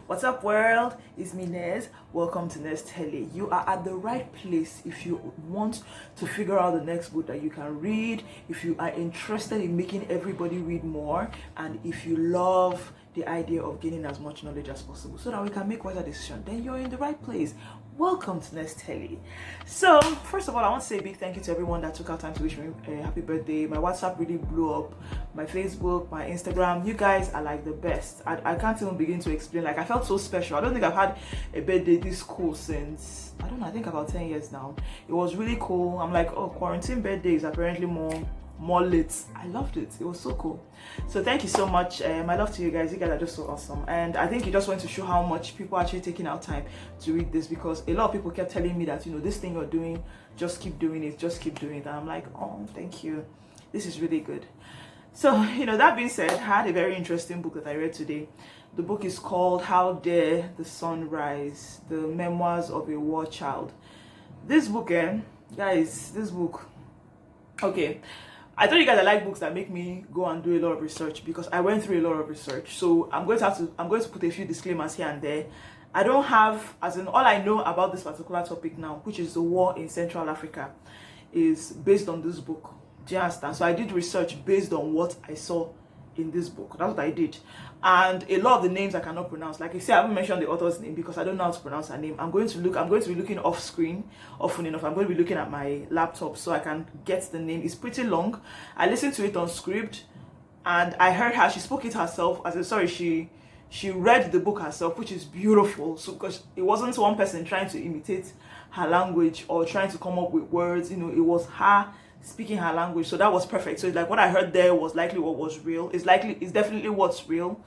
What's up, world? It's me, Nez. Welcome to Nez Tele. You are at the right place if you want to figure out the next book that you can read, if you are interested in making everybody read more, and if you love the idea of gaining as much knowledge as possible so that we can make wiser decisions, then you're in the right place. Welcome to Nez Tele. So, first of all, I want to say a big thank you to everyone that took out time to wish me a happy birthday. My WhatsApp really blew up. My Facebook, my Instagram, you guys are like the best. I can't even begin to explain. Like, I felt so special. I don't think I've had a birthday this cool since, I don't know, I think about 10 years now. It was really cool. I'm like, oh, quarantine birthday is apparently more lit. I loved it. It was so cool. So thank you so much. My love to you guys. You guys are just so awesome. And I think it just went to show how much people are actually taking out time to read this, because a lot of people kept telling me that, you know, this thing you're doing, just keep doing it, just keep doing it. And I'm like, oh, thank you. This is really good. So, you know, that being said, I had a very interesting book that I read today. The book is called How Dare the Sun Rise? The Memoirs of a War Child. This book, guys, this book, okay. I told you guys I like books that make me go and do a lot of research, because I went through a lot of research. So I'm going to put a few disclaimers here and there. I don't have, as in, all I know about this particular topic now, which is the war in Central Africa, is based on this book. Do you understand? So I did research based on what I saw in this book. That's what I did. And a lot of the names I cannot pronounce. Like I said, I haven't mentioned the author's name because I don't know how to pronounce her name. I'm going to be looking off screen often enough. I'm going to be looking at my laptop so I can get the name. It's pretty long. I listened to it on script and I heard her, she spoke it herself. She read the book herself, which is beautiful. So because it wasn't one person trying to imitate her language or trying to come up with words, you know, it was her speaking her language. So that was perfect. So it's like what I heard there was likely what was real. It's definitely what's real.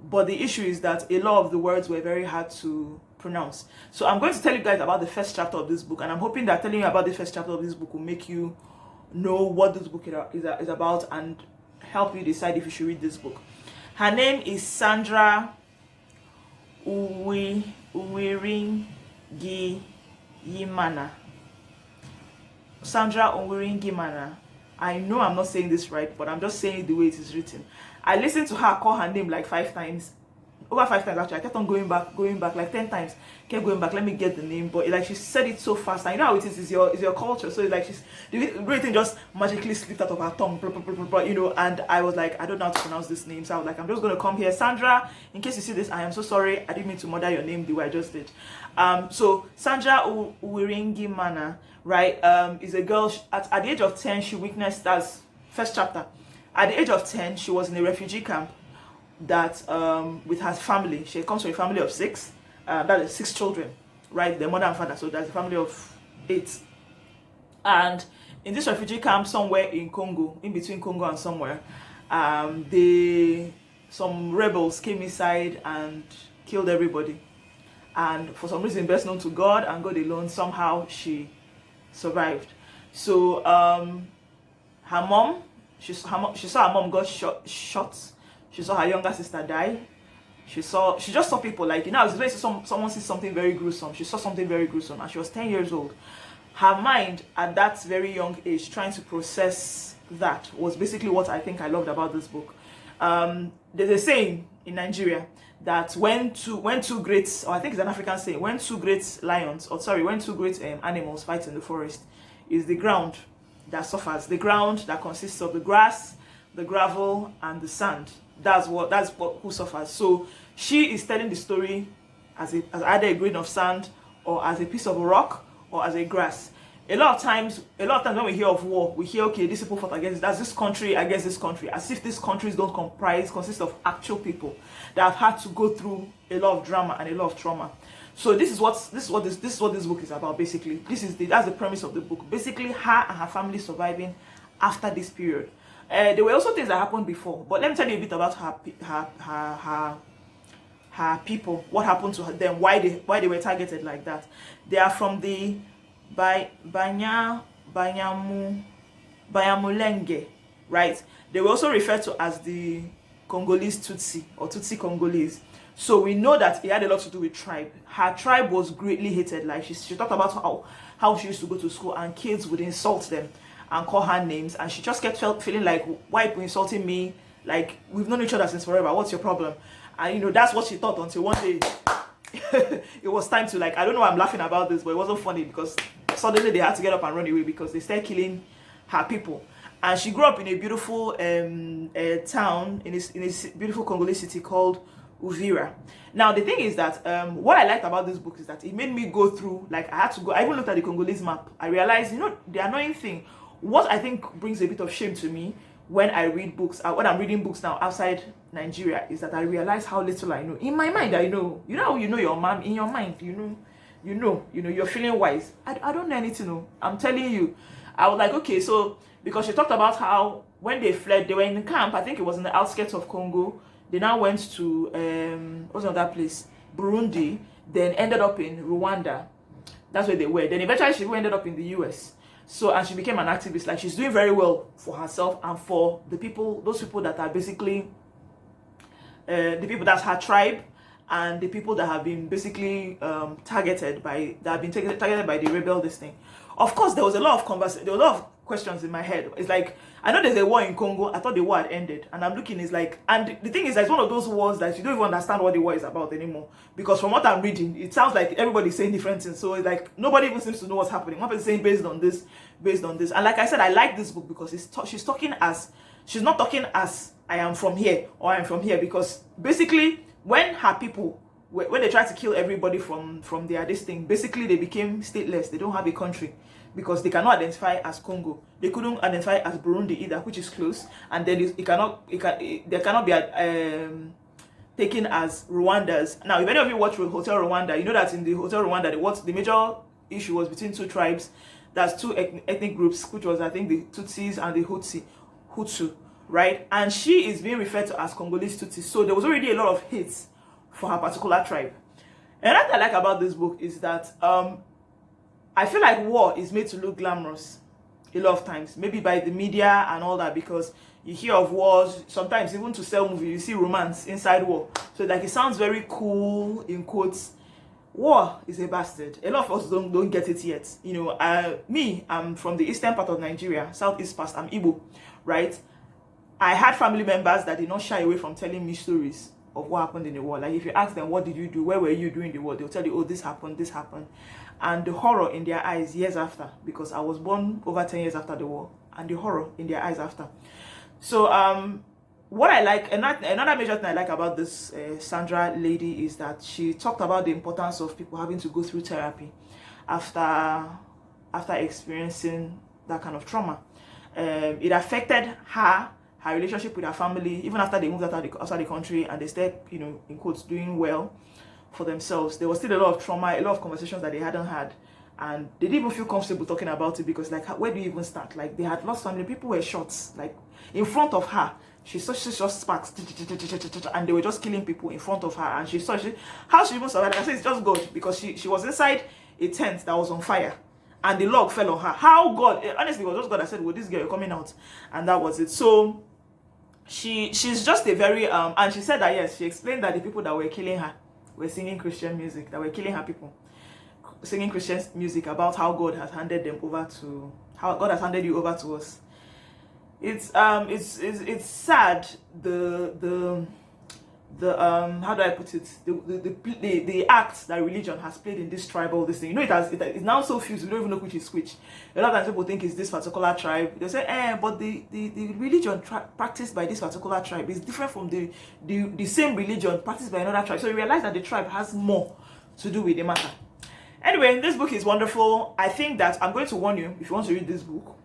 But the issue is that a lot of the words were very hard to pronounce. So I'm going to tell you guys about the first chapter of this book, and I'm hoping that telling you about the first chapter of this book will make you know what this book is about and help you decide if you should read this book. Her name is Sandra Uwiringiyimana. Sandra Uwiringiyimana. I know I'm not saying this right, but I'm just saying it the way it is written. I listened to her call her name like 5 times. Over 5 times actually. I kept on going back like 10 times. Kept going back, let me get the name. But like she said it so fast. I know how it is your culture. So it's like everything just magically slipped out of her tongue. You know, and I was like, I don't know how to pronounce this name. So I was like, I'm just gonna come here. Sandra, in case you see this, I am so sorry. I didn't mean to murder your name the way I just did. So Sandra Uwiringiyimana, right, is a girl. At the age of 10, she witnessed, that's first chapter. At the age of 10, she was in a refugee camp that with her family. She comes from a family of 6. That is 6 children, right? Their mother and father. So that's a family of 8. And in this refugee camp somewhere in Congo, in between Congo and somewhere, some rebels came inside and killed everybody. And for some reason, best known to God and God alone, somehow she survived. So her mom, she saw her mom got shot. She saw her younger sister die. She just saw people, like, you know, it's when someone sees something very gruesome. She saw something very gruesome, and she was 10 years old. Her mind at that very young age, trying to process that, was basically what I think I loved about this book. There's a saying in Nigeria that when two great, or I think it's an African saying, when two great animals fight in the forest, is the ground that suffers. The ground that consists of the grass, the gravel, and the sand. That's who suffers. So she is telling the story as either a grain of sand, or as a piece of rock, or as a grass. A lot of times when we hear of war, we hear, okay, these people fought against, that's this country against this country, as if these countries don't consist of actual people that have had to go through a lot of drama and a lot of trauma. So this is what this book is about, basically. That's the premise of the book. Basically, her and her family surviving after this period. There were also things that happened before, but let me tell you a bit about her people, what happened to them, why they were targeted like that. They are from the Banyamulenge, right? They were also referred to as the Congolese Tutsi, or Tutsi Congolese. So we know that it had a lot to do with tribe. Her tribe was greatly hated. Like she talked about how she used to go to school and kids would insult them and call her names, and she just kept feeling like, why are you insulting me? Like, we've known each other since forever, what's your problem? And you know, that's what she thought until one day it was time to, like, I don't know why I'm laughing about this, but it wasn't funny because suddenly they had to get up and run away because they started killing her people. And she grew up in a beautiful town in a beautiful Congolese city called Uvira. Now the thing is that what I liked about this book is that it made me go through, like, I had to go, I even looked at the Congolese map. I realized, you know, the annoying thing, what I think brings a bit of shame to me when I read books, when I'm reading books now outside Nigeria, is that I realize how little I know. In my mind, I know. You know how you know your mom? In your mind, you know, you're feeling wise. I don't know anything. No. I'm telling you. I was like, okay, so, because she talked about how when they fled, they were in the camp, I think it was in the outskirts of Congo. They now went to, what's another place? Burundi, then ended up in Rwanda. That's where they were. Then eventually she ended up in the US. So, and she became an activist. Like, she's doing very well for herself and for the people, those people that are basically the people that's her tribe, and the people that have been basically targeted by the rebel, this thing. Of course, there was a lot of conversation, there were a lot of questions in my head. It's like, I know there's a war in Congo. I thought the war had ended, and I'm looking, it's like, and the thing is that it's one of those wars that you don't even understand what the war is about anymore, because from what I'm reading, it sounds like everybody's saying different things. So it's like nobody even seems to know what's happening. One person saying based on this. And like I said, I like this book because she's talking as, she's not talking as I am from here or I'm from here, because basically when her people, when they tried to kill everybody from their this thing, basically they became stateless. They don't have a country because they cannot identify as Congo. They couldn't identify as Burundi either, which is close, and then they cannot be taken as Rwandans. Now, if any of you watch Hotel Rwanda, you know that in the Hotel Rwanda, the major issue was between two tribes. That's two ethnic groups, which was, I think, the Tutsis and the Hutu, right? And she is being referred to as Congolese Tutsi. So there was already a lot of hate for her particular tribe. And what I like about this book is that I feel like war is made to look glamorous a lot of times, maybe by the media and all that, because you hear of wars, sometimes even to sell movies, you see romance inside war. So like, it sounds very cool, in quotes. War is a bastard. A lot of us don't get it yet. You know, I'm from the eastern part of Nigeria, southeast part. I'm Igbo, right? I had family members that did not shy away from telling me stories of what happened in the war. Like, if you ask them, what did you do? Where were you during the war? They'll tell you, oh, this happened. And the horror in their eyes years after, because I was born over 10 years after the war, and the horror in their eyes after. So, what I like, another major thing I like about this Sandra lady is that she talked about the importance of people having to go through therapy after experiencing that kind of trauma. It affected her relationship with her family, even after they moved outside the country and they started, you know, in quotes, doing well for themselves. There was still a lot of trauma, a lot of conversations that they hadn't had, and they didn't even feel comfortable talking about it, because, like, where do you even start? Like, they had lost family, people were shot, like, in front of her. She saw just sparks, and they were just killing people in front of her, and she saw how she even survived. I said, it's just God, because she was inside a tent that was on fire, and the log fell on her. How God? Honestly, it was just God that said, well, this girl, you're coming out, and that was it. So she's just a very and she said that, yes, she explained that the people that were killing her were singing Christian music, that were killing her people, singing Christian music about how God has handed you over to us. It's sad, the how do I put it, the act that religion has played in this tribal this thing. You know, it's now so fused, we don't even know which is which. A lot of times people think it's this particular tribe. They say, but the religion practiced by this particular tribe is different from the same religion practiced by another tribe. So you realize that the tribe has more to do with the matter. Anyway, this book is wonderful. I think that I'm going to warn you, if you want to read this book,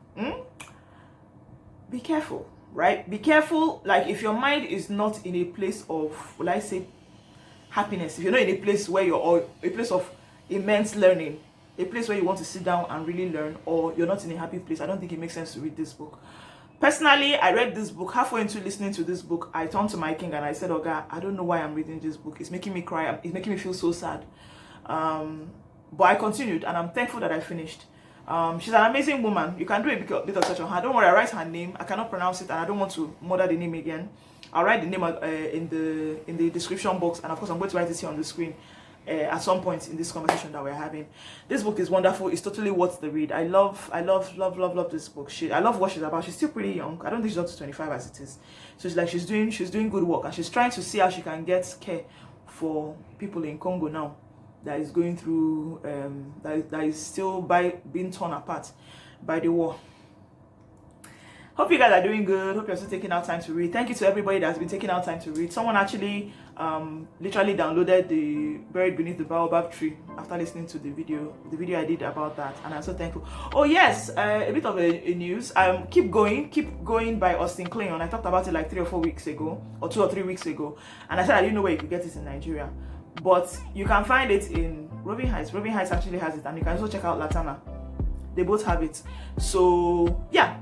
be careful, right? Be careful. Like, if your mind is not in a place of, will I say, happiness, if you're not in a place where a place of immense learning, a place where you want to sit down and really learn, or you're not in a happy place, I don't think it makes sense to read this book. Personally, I read this book. Halfway into listening to this book, I turned to my king and I said, oh God, I don't know why I'm reading this book. It's making me cry. It's making me feel so sad. But I continued, and I'm thankful that I finished. She's an amazing woman. You can do a bit of search on her. Don't worry, I write her name. I cannot pronounce it, and I don't want to murder the name again. I'll write the name in the description box, and of course I'm going to write it here on the screen. at some point in this conversation that we're having. This book is wonderful. It's totally worth the read. I love this book. I love what she's about. She's still pretty young. I don't think she's up to 25 as it is. So it's like she's doing good work, and she's trying to see how she can get care for people in Congo now that is going through that is still being torn apart by the war. Hope you guys are doing good. Hope you're still taking out time to read. Thank you to everybody that's been taking out time to read. Someone actually literally downloaded the Buried Beneath the Baobab Tree after listening to the video I did about that, and I'm so thankful. Oh yes, a bit of a news. Keep going by Austin Kleon. I talked about it like 3 or 4 weeks ago, or 2 or 3 weeks ago, and I said I didn't know where you could get it in Nigeria, but you can find it in Robin Heights. Robin Heights actually has it, and you can also check out Latana. They both have it. So yeah.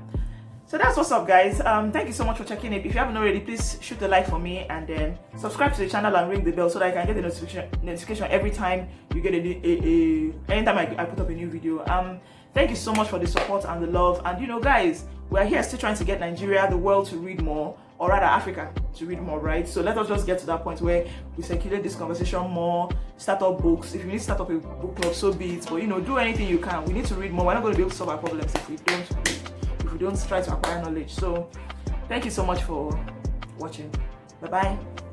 So that's what's up, guys. Thank you so much for checking it. If you haven't already, please shoot a like for me, and then subscribe to the channel and ring the bell so that I can get the notification every time you get anytime I put up a new video. Thank you so much for the support and the love. And you know, guys, we're here still trying to get Nigeria, the world, to read more, or rather Africa to read more, right? So let us just get to that point where we circulate this conversation more, start up books. If you need to start up a book club, so be it. But you know, do anything you can. We need to read more. We're not going to be able to solve our problems if we don't try to acquire knowledge. So thank you so much for watching. Bye bye.